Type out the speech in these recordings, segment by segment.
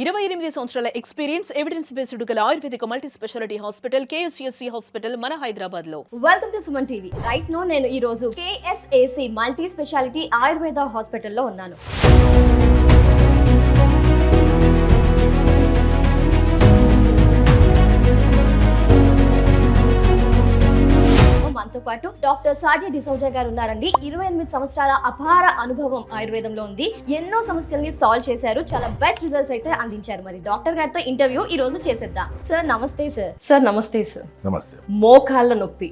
28 సంవత్సరాల experience evidence based గల Ayurvedic multi speciality hospital KSUSC hospital మన హైదరాబాద్ లో. Welcome to Suman TV. Right no నేను ఈ రోజు కేఎస్ఏసి మల్టీ స్పెషాలిటీ ఆయుర్వేద హాస్పిటల్లో ఉన్నాను. మనతో పాటు డాక్టర్ సాజీ డిసౌజా గారు ఉన్నారండి. 28 సంవత్సరాల అపార అనుభవం ఆయుర్వేదంలో ఉంది. ఎన్నో సమస్యల్ని సాల్వ్ చేశారు. చాలా బెస్ట్ రిజల్ట్స్ అయితే అందించారు. మరి డాక్టర్ గారితో ఇంటర్వ్యూ ఈ రోజు చేసేద్దాం. సార్ నమస్తే సార్. సార్ నమస్తే సార్. నమస్తే. మోకాళ్ళ నొప్పి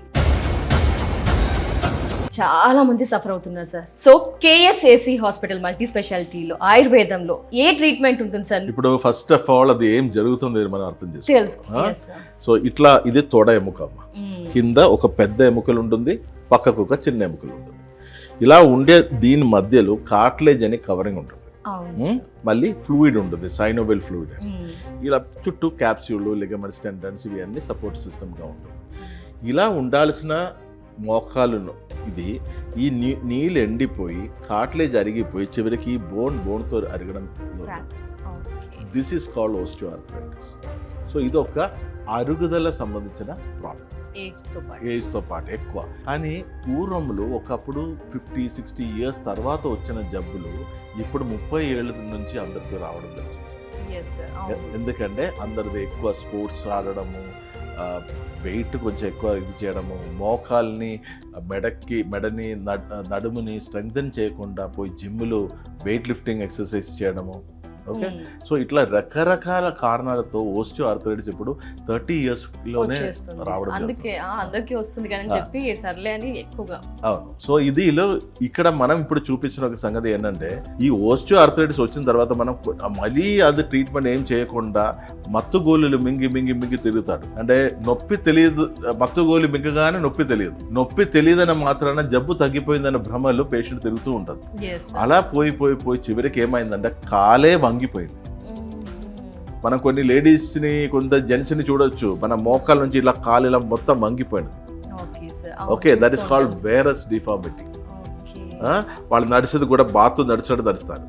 చాలా మంది సఫర్ అవుతున్నారు sir. So KSAC hospital multi స్పెషాలిటీలో ఆయుర్వేదంలో ఏ ట్రీట్మెంట్ ఉంటుంది సార్? ఇప్పుడు ఫస్ట్ ఆఫ్ ఆల్ అది ఏం జరుగుతుంది మనం అర్థం తెలుసుకో. సో ఇట్లా ఇది తోడ ఎముక అమ్మ. కింద ఒక పెద్ద ఎముకలు ఉంటుంది, పక్కకు ఒక చిన్న ఎముకలు ఉంటుంది. ఇలా ఉండే దీని మధ్యలో కార్టిలేజ్ అని కవరింగ్ ఉంటుంది, మళ్ళీ ఫ్లూయిడ్ ఉంటుంది, సైనోవెల్ ఫ్లూయిడ్. ఇలా చుట్టూ క్యాప్స్యూల్, లిగమెంట్స్, టెండన్స్ ఇవన్నీ సపోర్ట్ సిస్టమ్గా ఉంటుంది. ఇలా ఉండాల్సిన మోకాలును ఇది ఈ నీళ్ళు ఎండిపోయి కార్టిలేజ్ అరిగిపోయి చివరికి బోన్తో అరగడం. This is called osteoarthritis. So ఇది ఒక అరుగుదల సంబంధించిన ప్రాబ్లం, ఏజ్తో పాటు ఎక్కువ. కానీ పూర్వంలో ఒకప్పుడు 50-60 ఇయర్స్ తర్వాత వచ్చిన జబ్బులు ఇప్పుడు 30 ఏళ్ళ నుంచి అందరికీ రావడం జరుగుతుంది. ఎందుకంటే అందరిది ఎక్కువ స్పోర్ట్స్ ఆడడము, వెయిట్ కొంచెం ఎక్కువ ఇది చేయడము, మోకాల్ని మెడని నడుముని స్ట్రెంగ్తన్ చేయకుండా పోయి జిమ్లో వెయిట్ లిఫ్టింగ్ ఎక్సర్సైజ్ చేయడము. ఓకే, సో ఇట్లా రకరకాల కారణాలతో ఓస్టియోఆర్థరైటిస్ ఇప్పుడు 30 ఇయర్స్లోనే రావడం అందరికీ వస్తుంది కానీ చెప్పి సర్లే అని ఎక్కువగా. అవును. సో ఇక్కడ మనం ఇప్పుడు చూపించిన ఒక సంగతి ఏంటంటే, ఈ ఓస్టియోఆర్థరైటిస్ వచ్చిన తర్వాత మనం మళ్ళీ అది ట్రీట్మెంట్ ఏం చేయకుండా మత్తు గోళీలు మింగి తిరుగుతాడు. అంటే నొప్పి తెలియదు, మత్తు గోళీ మింగగానే నొప్పి తెలియదని మాత్రాన జబ్బు తగ్గిపోయిందన్న భ్రమలో పేషెంట్ తిరుగుతూ ఉంటుంది. అలా పోయి చివరికి ఏమైందంటే కాలే వంగిపోయింది. మనం కొన్ని లేడీస్ని, కొంత జెంట్స్ని చూడొచ్చు, మన మోకాల నుంచి ఇలా కాలు ఇలా మొత్తం వంగిపోయింది. Okay, that is called varus deformity. వాళ్ళు నడిచేది కూడా బాతు నడుస్తారు.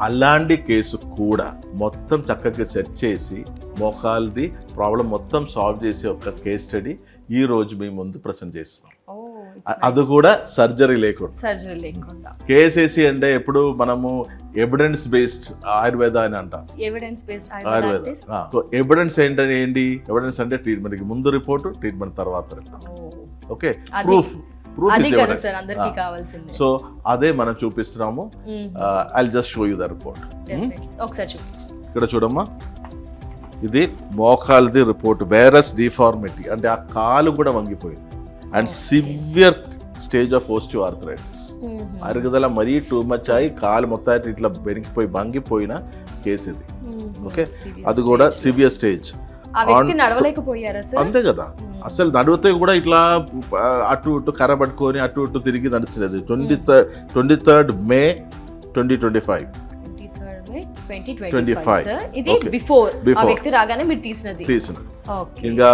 అలాంటి కేసు కూడా మొత్తం చక్కగా సెట్ చేసి మోకాల్ది ప్రాబ్లం మొత్తం సాల్వ్ చేసే ఒక కేస్ స్టడీ ఈ రోజు మీ ముందు ప్రజెంట్ చేస్తున్నాం. అది కూడా సర్జరీ లేకుండా. కేఎస్ఏసి అంటే ఎప్పుడు మనము ఎవిడెన్స్ బేస్డ్ ఆయుర్వేద అని అంటాం. ఆయుర్వేద. సో ఎవిడెన్స్ ఏంటి? ఎవిడెన్స్ అంటే ట్రీట్మెంట్ కి ముందు రిపోర్ట్, ట్రీట్మెంట్ తర్వాత report. Okay, proof is evidence. So అదే మనం చూపిస్తున్నాము. I will just show you the report. ఇక్కడ చూడమ్మా, ఇది మోకాల్ది రిపోర్ట్. వేరస్ డిఫార్మిటీ అంటే ఆ కాలు కూడా వంగిపోయింది అండ్ సివియర్ స్టేజ్ ఆఫ్ ఓస్టియోఆర్థరైటిస్. అరుగుదల మరీ టూ మచ్ అయి కాలు మొత్తం ఇట్లా బెనికిపోయి వంగిపోయిన కేసు ఇది. ఓకే, అది కూడా సివియర్ స్టేజ్. అంతే కదా, అసలు నడిపితే కూడా ఇట్లా అటు ఇటు కర్ర పట్టుకొని అటు ఇటు తిరిగి నడిచలేదు. 23rd May 2025. ఇంకా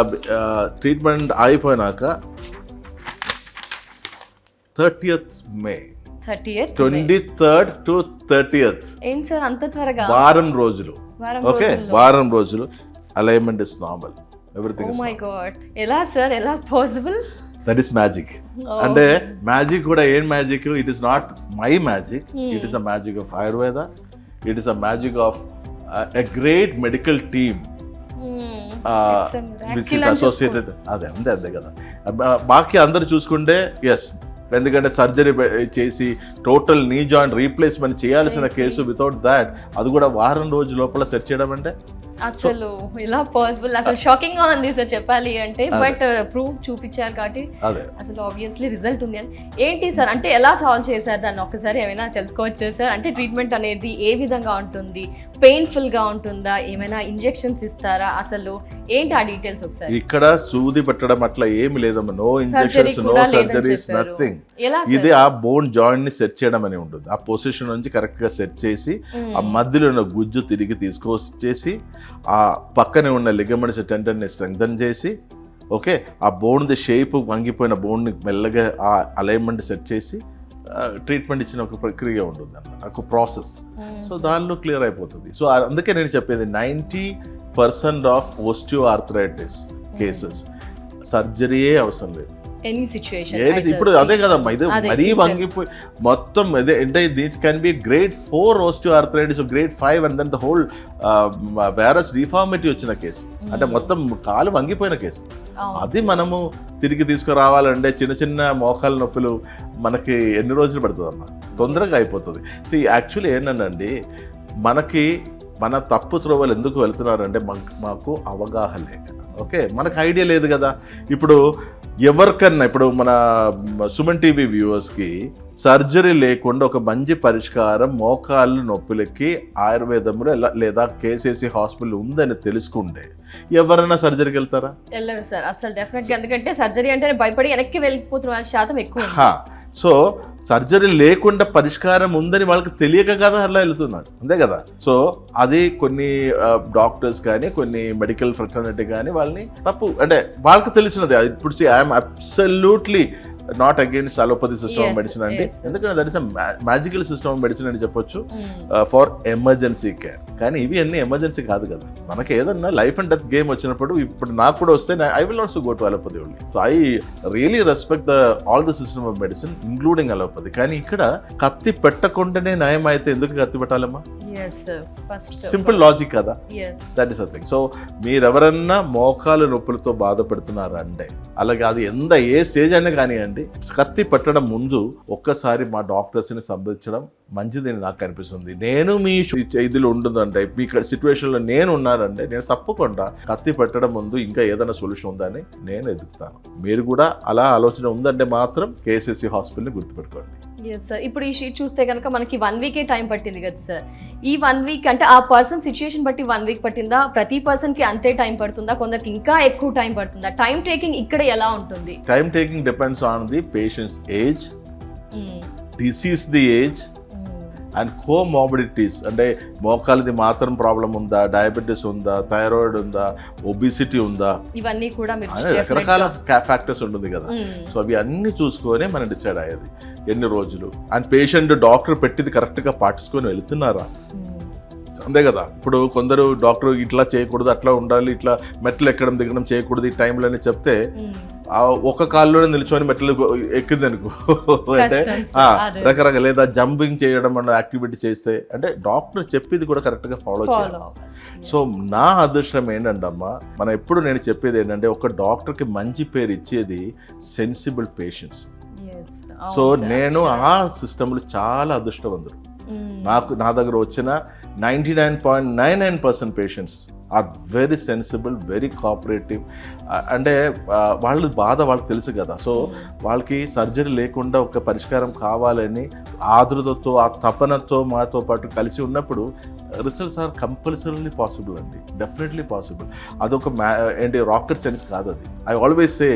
ట్రీట్మెంట్ అయిపోయినాక 30th May 23rd to 30th. ఏం సార్ అంత త్వరగా? వారం రోజులు. ఓకే, వారం రోజులు. Alignment is normal, everything. Oh my god, ఎలా సార్, ఎలా పాసిబుల్? That is magic. అంటే మ్యాజిక్ కూడా ఏం magic? It is not my magic, it is a magic of Ayurveda. It is a magic of a great medical team which is associated. అంతే కదా. బాకీ అందరు చూసుకుంటే ఎస్, ఎందుకంటే సర్జరీ చేసి టోటల్ నీ జాయింట్ రీప్లేస్మెంట్ చేయాల్సిన కేసు వితౌట్ దాట్ అది కూడా వారం రోజు లోపల సెట్ చేయడం అంటే అసలు ఎలా పాసిబుల్? అసలు షాకింగ్ గా ఉంది సార్ చెప్పాలి అంటే. బట్ ప్రూఫ్ చూపించారు కాబట్టి అసలు ఆబ్వియస్లీ రిజల్ట్ ఉంది అని. ఏంటి సార్ అంటే ఎలా సాల్వ్ చేశారు దాన్ని ఒక్కసారి ఏమైనా తెలుసుకోవచ్చు సార్? అంటే ట్రీట్మెంట్ అనేది ఏ విధంగా ఉంటుంది? పెయిన్ఫుల్ గా ఉంటుందా? ఏమైనా ఇంజెక్షన్స్ ఇస్తారా? అసలు ఏంటి ఆ డీటెయిల్స్ ఒకసారి? ఇక్కడ సూది పెట్టడం అట్లా ఏమి లేదమ్మా. No injections, no surgeries, nothing. ఇది ఆ బోన్ జాయింట్ ని సెట్ చేయడం అని ఉంటుంది. ఆ పొజిషన్ నుంచి కరెక్ట్ గా సెట్ చేసి ఆ మధ్యలో ఉన్న గుజ్జు తిరిగి తీసుకొచ్చేసి ఆ పక్కనే ఉన్న లిగమెంట్స్ టెండన్ని స్ట్రెంగ్తన్ చేసి, ఓకే, ఆ బోన్ది షేప్ వంగిపోయిన బోన్ని మెల్లగా ఆ అలైన్మెంట్ సెట్ చేసి ట్రీట్మెంట్ ఇచ్చిన ఒక ప్రక్రియ ఉంటుంది అన్నమాట, ఒక ప్రాసెస్. సో దానిలో క్లియర్ అయిపోతుంది. సో అందుకే నేను చెప్పేది 90% ఆఫ్ ఓస్టియోఆర్థరైటిస్ కేసెస్ సర్జరీయే అవసరం లేదు. ఎనీ సిచ్యుయేషన్ ఇప్పుడు అదే కదమ్మా, ఇది మరీ వంగిపోయి మొత్తం అదే అంటే it can be grade 4 osteoarthritis, grade 5 and then the whole virus deformity వచ్చిన కేసు, అంటే మొత్తం కాలు వంగిపోయిన కేసు. అది మనము తిరిగి తీసుకురావాలంటే చిన్న చిన్న మోకాల నొప్పులు మనకి ఎన్ని రోజులు పడుతుంది అమ్మా, తొందరగా అయిపోతుంది. సో యాక్చువల్లీ ఏంటండి, మనకి మన తప్పు త్రోవలు ఎందుకు వెళ్తున్నారంటే మాకు అవగాహన లేక, ఓకే, మనకు ఐడియా లేదు కదా. ఇప్పుడు ఎవరికన్నా ఇప్పుడు మన సుమన్ టీవీ వ్యూవర్స్కి సర్జరీ లేకుండా ఒక మంచి పరిష్కారం మోకాళ్ళు నొప్పులకి ఆయుర్వేదంలో లేదా కేసీసీ హాస్పిటల్ ఉందని తెలుసుకుంటే ఎవరైనా సర్జరీకి వెళ్తారా? వెళ్ళరు సార్ అసలు, డెఫినెట్గా. ఎందుకంటే సర్జరీ అంటే భయపడి వెనక్కి వెళ్ళిపోతున్న శాతం ఎక్కువ. సో సర్జరీ లేకుండా పరిష్కారం ఉందని వాళ్ళకి తెలియక కదా అలా వెళ్తున్నాడు, అంతే కదా. సో అది కొన్ని డాక్టర్స్ కానీ కొన్ని మెడికల్ ఫ్రెటర్నిటీ కానీ వాళ్ళని తప్పు, అంటే వాళ్ళకి తెలిసినది. ఇప్పుడు I'm absolutely not against allopathy system of medicine అండి, ఎందుకంటే that is magical system of medicine అని చెప్పొచ్చు ఫర్ ఎమర్జెన్సీ కేర్. కానీ ఇవి అన్ని ఎమర్జెన్సీ కాదు కదా, మనకి ఏదన్నా లైఫ్ అండ్ డెత్ గేమ్ వచ్చినప్పుడు, ఇప్పుడు నాకు కూడా వస్తే I will also go to allopathy only. So I really respect all the system of medicine including allopathy. కానీ ఇక్కడ కత్తి పెట్టకుండానే నయం అయితే ఎందుకు కత్తి పెట్టాలమ్మా? సింపుల్ లాజిక్ కదా, that is a thing. So మీరెవరన్నా మోకాలు నొప్పులతో బాధపడుతున్నారా అంటే, అలాగే అది ఏ స్టేజ్ అయినా కానివ్వండి, కత్తి పెట్టడం ముందు ఒక్కసారి మా డాక్టర్స్ని సంప్రదించడం మంచిదని నాకు అనిపిస్తుంది. నేను మీ ఇదిలో ఉంటుందంటే, మీ సిచ్యువేషన్లో నేను ఉన్నానంటే, నేను తప్పకుండా కత్తి పెట్టడం ముందు ఇంకా ఏదైనా సొల్యూషన్ ఉందని నేను ఎదుగుతాను. మీరు కూడా అలా ఆలోచన ఉందంటే మాత్రం కేసీసీ హాస్పిటల్ని గుర్తుపెట్టుకోండి. సార్ ఇప్పుడు ఈ షీట్ చూస్తే కనుక మనకి 1 వీకే టైం పట్టింది కదా సార్. ఈ 1 వీక్ అంటే ఆ పర్సన్ సిచ్యుయేషన్ బట్టి 1 వీక్ పట్టిందా, ప్రతి పర్సన్కి అంతే టైం పడుతుందా, కొందరికి ఇంకా ఎక్కువ టైం పడుతుందా? టైం టేకింగ్ ఇక్కడ ఎలా ఉంటుంది? Time taking depends on the patients age, disease the age and comorbidities. అంటే మోకాలది మాత్రం ప్రాబ్లం ఉందా, డయాబెటీస్ ఉందా, థైరాయిడ్ ఉందా, ఒబిసిటీ ఉందా, ఇవన్నీ కూడా రకరకాల ఫ్యాక్టర్స్ ఉంటుంది కదా. సో అవి అన్ని చూసుకొని మనం డిసైడ్ అయ్యేది ఎన్ని రోజులు, అండ్ పేషెంట్ డాక్టర్ పెట్టింది కరెక్ట్గా పాటించుకొని వెళ్తున్నారా, అంతే కదా. ఇప్పుడు కొందరు డాక్టర్ ఇట్లా చేయకూడదు, అట్లా ఉండాలి, ఇట్లా మెట్లు ఎక్కడం దిగడం చేయకూడదు ఈ టైంలో అని చెప్తే ఒక కాల్లోనే నిల్చొని మెట్లు ఎక్కింది అనుకో అంటే రకరకాల, లేదా జంపింగ్ చేయడం అన్న యాక్టివిటీ చేస్తే, అంటే డాక్టర్ చెప్పింది కూడా కరెక్ట్గా ఫాలో చేయాలి. సో నా అదృష్టం ఏంటంటమ్మా, మనం ఎప్పుడు నేను చెప్పేది ఏంటంటే, ఒక డాక్టర్కి మంచి పేరు ఇచ్చేది సెన్సిబుల్ పేషెంట్స్. సో నేను ఆ సిస్టంలో చాలా అదృష్టవంతుడు. నా దగ్గర వచ్చిన 99.99% patients are very sensible, very cooperative. అంటే వాళ్ళ బాధ వాళ్ళకి తెలుసు కదా. సో వాళ్ళకి సర్జరీ లేకుండా ఒక పరిష్కారం కావాలని ఆదురతతో, ఆ తపనతో మాతో పాటు కలిసి ఉన్నప్పుడు రిజల్ట్స్ ఆర్ కంపల్సరీలీ పాసిబుల్ అండి, డెఫినెట్లీ పాసిబుల్. అదొక ఏంటి రాకెట్ సైన్స్ కాదు అది. ఐ ఆల్వేస్ సే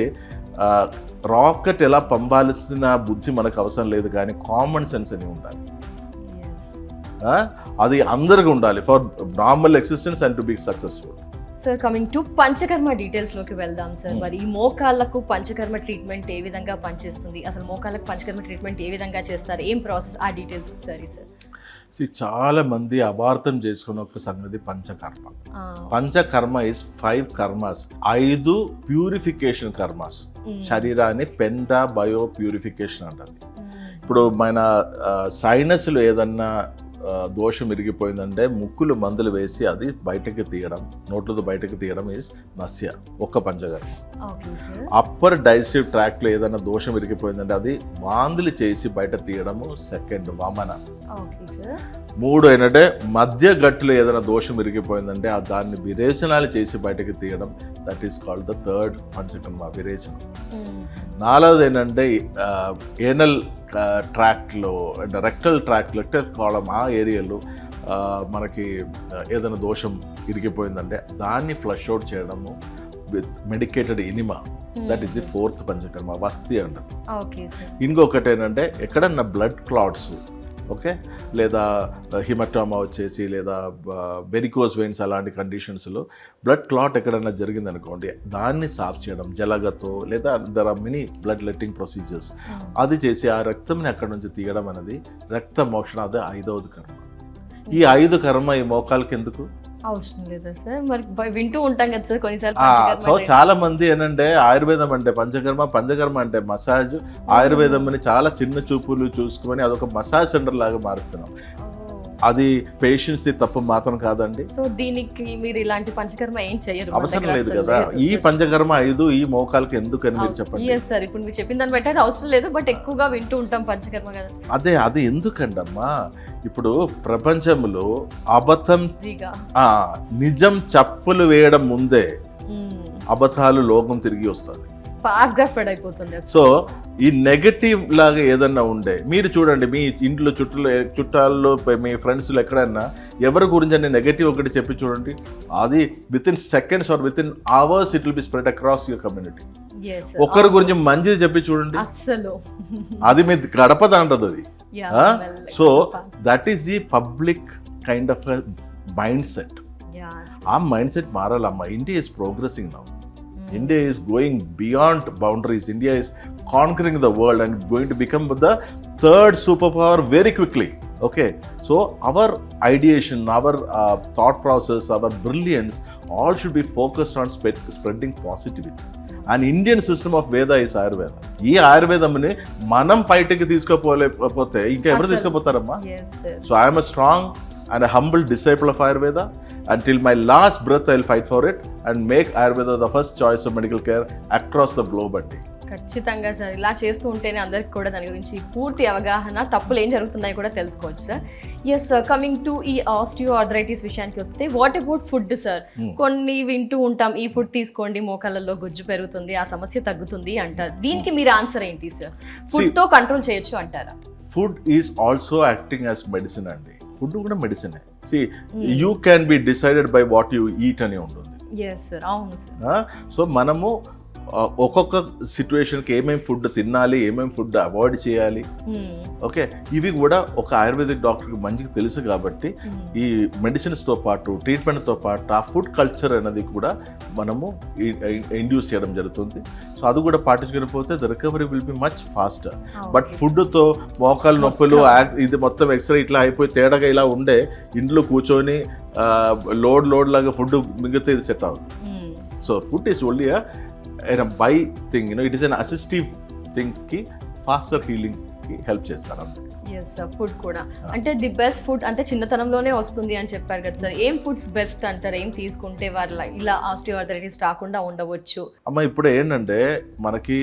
రాకెట్ ఎలా పంపాల్సిన బుద్ధి మనకు అవసరం లేదు, కానీ కామన్ సెన్స్ అని ఉండాలి. అది అందరికీ ఉండాలి for normal existence and to be successful. Sir coming to panchakarma డీటెయిల్స్లోకి వెళ్దాం సార్. మరి ఈ మోకాళ్ళకు పంచకర్మ ట్రీట్మెంట్ ఏ విధంగా పనిచేస్తుంది, అసలు మోకాళ్ళకు పంచకర్మ ట్రీట్మెంట్ ఏ విధంగా చేస్తారు, ఏం ప్రాసెస్, ఆ డీటెయిల్స్ ఒకసారి సార్. చాలా మంది అపార్థం చేసుకున్న ఒక సంగతి panchakarma. Panchakarma is 5 karmas, 5 purification karmas. శరీరాన్ని పెంటా బయో ప్యూరిఫికేషన్ అంటుంది. ఇప్పుడు మన సైనస్లో ఏదన్నా దోషం ఇరిగిపోయిందంటే ముక్కులు మందులు వేసి అది బయటకు తీయడం, నోట్లతో బయటకు తీయడం ఈజ్ నస్య, ఒక్క పంచకర్మ. అప్పర్ డైజెస్టివ్ ట్రాక్ట్లో ఏదైనా దోషం ఇరిగిపోయిందంటే అది వాంతులు చేసి బయట తీయడము సెకండ్ వామన. 3 ఏంటంటే మధ్య గట్టులో ఏదైనా దోషం ఇరిగిపోయిందంటే దాన్ని విరేచనాలు చేసి బయటకు తీయడం, that is called the third panchakarma, విరేచనం. 4వది ఏంటంటే ఏనల్ ట్రాక్ట్లో అండ్ రెక్టల్ కాలం ఆ ఏరియాలో మనకి ఏదైనా దోషం ఇరిగిపోయిందంటే దాన్ని ఫ్లష్ అవుట్ చేయడము with medicated enema, that is the 4th panchakarma, వస్తి అంటది. ఇంకొకటి ఏంటంటే ఎక్కడన్నా బ్లడ్ క్లాట్స్ ఓకే, లేదా హిమటోమా వచ్చేసి, లేదా వెరికోస్ వెయిన్స్ అలాంటి కండిషన్స్లో బ్లడ్ క్లాట్ ఎక్కడైనా జరిగింది అనుకోండి, దాన్ని సాఫ్ చేయడం జలగతో, లేదా there are many bloodletting procedures, అది చేసి ఆ రక్తంని అక్కడ నుంచి తీయడం అనేది రక్త మోక్షణ, అదే 5వ కర్మ. ఈ 5 కర్మ ఈ మోకాలకి ఎందుకు అవసరం లేదా సార్? మరి వింటూ ఉంటాం కదా సార్ కొన్నిసార్లు. సో చాలా మంది ఏంటంటే ఆయుర్వేదం అంటే పంచకర్మ అంటే మసాజ్, ఆయుర్వేదం అని చాలా చిన్న చూపులు చూసుకొని అదొక మసాజ్ సెంటర్ లాగా మారుతున్నాం. అది పేషెంట్స్ తప్పు మాత్రం కాదండి. సో దీనికి మీరు ఇలాంటి పంచకర్మ ఏం చేయరు? అవసరం లేదు కదా. ఈ పంచకర్మ 5 ఈ మోకాలకి ఎందుకు అని మీరు చెప్పండి. ఎస్ సార్, ఇప్పుడు మీరు చెప్పిన దాన్ని బట్టి అది అవసరం లేదు, బట్ ఎక్కువగా వింటూ ఉంటాం పంచకర్మ కదా. అది ఎందుకండమ్మా, ఇప్పుడు ప్రపంచంలో అబద్ధం నిజం చప్పులు వేయడం ముందే అబద్ధాలు లోకం తిరిగి వస్తుంది, ఫాస్ట్ గా స్ప్రెడ్ అయిపోతుంది. సో ఈ నెగటివ్ లాగా ఏదన్నా ఉండే, మీరు చూడండి మీ ఇంట్లో చుట్టాల్లో మీ ఫ్రెండ్స్లో ఎక్కడన్నా ఎవరి గురించి అని నెగటివ్ ఒకటి చెప్పి చూడండి, అది with in seconds are with in hours it will be spread across your community. ఒకరి గురించి మంచిది చెప్పి చూడండి, అసలు అది మీ గడప దాంటది అది. So that is the public kind of mind set. ఆ మైండ్ సెట్ మారాలమ్మా. India is progressing now. India is going beyond boundaries. India is conquering the world and going to become the 3rd superpower very quickly. Okay, so our ideation, our thought process, our brilliance, all should be focused on spreading positivity. And Indian system of Veda is Ayurveda. ఈ ఆయుర్వేదంని మనం బయటకి తీసుకోపోతే ఇంకా ఎవరు తీసుకుపోతారమ్మా? So I am a strong and a humble disciple of Ayurveda. Until my last breath I'll fight for it and make Ayurveda the first choice of medical care across the globe. అండి ఖచ్చితంగా sir, ఇలా చేస్తూ ఉంటేనే అందరికి కూడా దాని గురించి పూర్తి అవగాహన, తప్పులు ఏం జరుగుతున్నాయి కూడా తెలుసుకోవచ్చు sir. Yes sir, coming to ఈ ఆస్టియో ఆర్థరైటిస్ విషయానికి వస్తే, వాట్ అబౌట్ ఫుడ్ సార్? కొన్ని వింటూ ఉంటాం, ఈ ఫుడ్ తీసుకోండి మోకాళ్ళలో గుజ్జు పెరుగుతుంది, ఆ సమస్య తగ్గుతుంది అంటారు. దీనికి మీరు ఆన్సర్ ఏంటి సార్? ఫుడ్ తో కంట్రోల్ చేయొచ్చు అంటారా? Food is also acting as medicine అండి. ఫుడ్ కూడా మెడిసినే. You can be decided by what you eat అని ఉంటుంది. అవును సార్. సో మనము ఒక్కొక్క సిచ్యువేషన్కి ఏమేమి ఫుడ్ తినాలి, ఏమేమి ఫుడ్ అవాయిడ్ చేయాలి, ఓకే, ఇవి కూడా ఒక ఆయుర్వేదిక్ డాక్టర్కి మంచిగా తెలుసు కాబట్టి ఈ మెడిసిన్స్తో పాటు ట్రీట్మెంట్తో పాటు ఆ ఫుడ్ కల్చర్ అనేది కూడా మనము ఇండ్యూస్ చేయడం జరుగుతుంది. సో అది కూడా పాటించకపోతే the recovery will be much faster. But ఫుడ్తో మోకాలు నొప్పులు, ఇది మొత్తం ఎక్స్రే ఇట్లా అయిపోయి తేడాగా ఇలా ఉండే ఇంట్లో కూర్చొని లోడ్ లాగా ఫుడ్ మిగిలితే ఇది సెట్ అవుతుంది. So food is only a by thing, it is an assistive thing కి ఫాస్టర్ హీలింగ్ కి హెల్ప్ చేస్తారు. ఎస్ సార్, ఫుడ్ కూడా అంటే ది బెస్ట్ ఫుడ్ అంటే చిన్నతనంలోనే వస్తుంది అని చెప్పారు కదా సార్. ఏం ఫుడ్స్ బెస్ట్ అంటారు? ఏం తీసుకుంటే వాళ్ళ ఇలా ఆస్టియోఆర్థరైటిస్ రాకుండా ఉండవచ్చు? అమ్మ ఇప్పుడు ఏంటంటే మనకి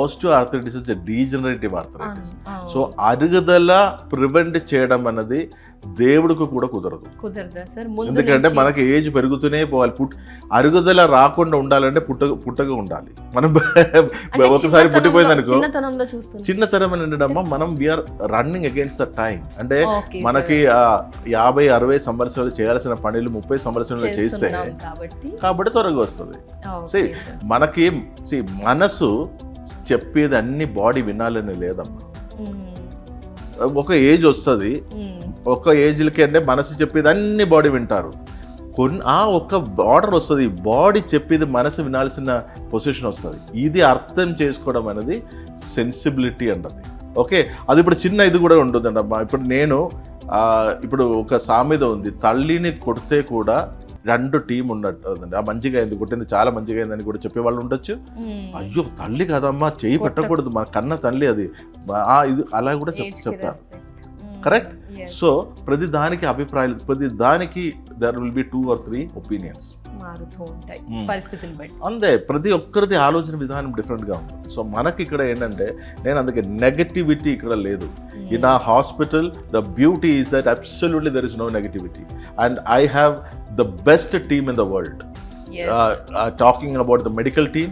osteoarthritis is degenerative arthritis. So అరుగుదల ప్రివెంట్ చేయడం అన్నది దేవుడికి కూడా కుదరదా సార్? ఎందుకంటే మనకి ఏజ్ పెరుగుతూనే పోవాలి. అరుగుదల రాకుండా ఉండాలంటే పుట్టగా ఉండాలి. మనం ఒకసారి పుట్టిపోయింది అనుకో, చిన్నతనం అని ఉండడమ్మా, మనం we are running against the time. అంటే మనకి 50-60 సంవత్సరాలు చేయాల్సిన పనులు 30 సంవత్సరాలు చేస్తే కాబట్టి త్వరగా వస్తుంది. మనకి మనసు చెప్పేది అన్ని బాడీ వినాలని లేదమ్మా. ఒక ఏజ్ వస్తుంది, ఒక ఏజ్లకి అంటే మనసు చెప్పేది అన్ని బాడీ వింటారు. ఒక బార్డర్ వస్తుంది, బాడీ చెప్పేది మనసు వినాల్సిన పొజిషన్ వస్తుంది. ఇది అర్థం చేసుకోవడం అనేది సెన్సిబిలిటీ అంటది. ఓకే, అది ఇప్పుడు చిన్న ఇది కూడా ఉంటుందండి అమ్మా. ఇప్పుడు నేను ఇప్పుడు ఒక సామెత ఉంది, తల్లిని కొడితే కూడా 2 టీం ఉన్నట్టు. ఆ మంచిగా అయింది, కొట్టింది చాలా మంచిగా అయిందని కూడా చెప్పేవాళ్ళు ఉండొచ్చు. అయ్యో తల్లి కదమ్మా, చేయి పెట్టకూడదు, మన కన్న తల్లి అది, ఇది అలా కూడా చెప్తారు. కరెక్ట్. సో ప్రతి దానికి అభిప్రాయాలు, ప్రతి దానికి there will be 2 or 3 opinions మారుతూ ఉంటాయి పరిస్థితిని బట్టి. అంతే, ప్రతి ఒక్కరిది ఆలోచన విధానం డిఫరెంట్గా ఉంది. సో మనకి ఇక్కడ ఏంటంటే, నేను అందుకే నెగటివిటీ ఇక్కడ లేదు. ఇన్ ఆ hospital the beauty is that absolutely there is no negativity and I have the best team in the world. Talking about the medical team,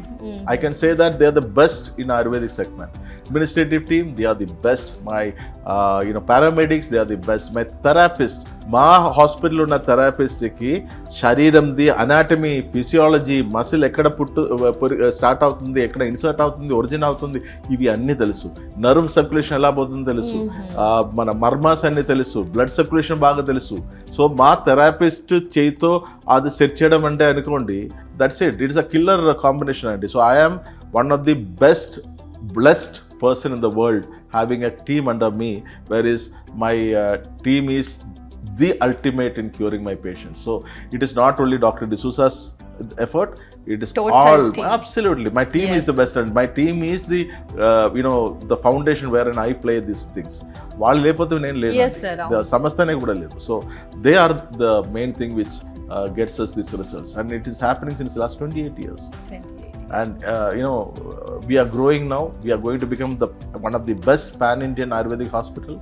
I can say that they are the best in Ayurvedic segment. Administrative team, they are the best. My paramedics, they are the best. My therapist, మా హాస్పిటల్లో ఉన్న థెరపిస్ట్కి శరీరంది anatomy, physiology, muscle ఎక్కడ start అవుతుంది, ఎక్కడ insert అవుతుంది, origin అవుతుంది, ఇవి అన్నీ తెలుసు. నర్వ్ సర్క్యులేషన్ ఎలా పోతుందో తెలుసు, మన మర్మాస్ అన్ని తెలుసు, బ్లడ్ సర్క్యులేషన్ బాగా తెలుసు. సో మా థెరపిస్ట్ చేయితో అది సెట్ చేయడం అంటే అనుకోండి, that's it's a killer combination అండి. So I'm one of the best blessed person in the world having a team under me, whereas my team is the ultimate in curing my patients. So it is not only Dr. D'Souza's effort, it is Total all team. Absolutely my team is the best, and my team is the the foundation wherein I play these things. వాళ్ళు లేకపోతే నేను లేను. Yes, sir. సమస్తనే కూడా లేదు. So they are the main thing which gets us these results, and it is happening since the last 28 years. And we are growing now. We are going to become one of the best pan-Indian Ayurvedic hospital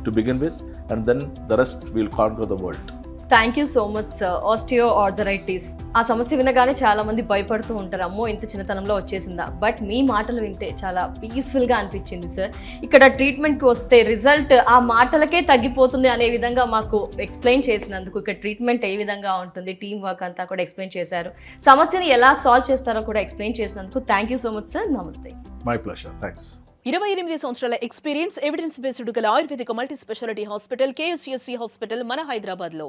to begin with, and then the rest will conquer the world. Thank you so much sir. Osteo arthritis, ఆ సమస్య వినగానే చాలా మంది భయపడుతూ ఉంటారు, అమ్మో ఇంత చిన్నతనంలో వచ్చేసిందా. బట్ మీ మాటలు వింటే చాలా పీస్ఫుల్గా అనిపించింది సార్. ఇక్కడ ట్రీట్మెంట్కి వస్తే రిజల్ట్ ఆ మాటలకే తగ్గిపోతుంది అనే విధంగా మాకు ఎక్స్ప్లెయిన్ చేసినందుకు, ఇక్కడ ట్రీట్మెంట్ ఏ విధంగా ఉంటుంది, టీమ్ వర్క్ అంతా కూడా ఎక్స్ప్లెయిన్ చేశారు, సమస్యని ఎలా సాల్వ్ చేస్తారో కూడా ఎక్స్ప్లెయిన్ చేసినందుకు thank you so much sir. నమస్తే. My pleasure. Thanks. 28 సంవత్సరాల ఎక్స్పీరియన్స్, ఎవిడెన్స్ బేస్డ్ గల Ayurvedic multi speciality hospital KSCSC hospital మన హైదరాబాద్లో.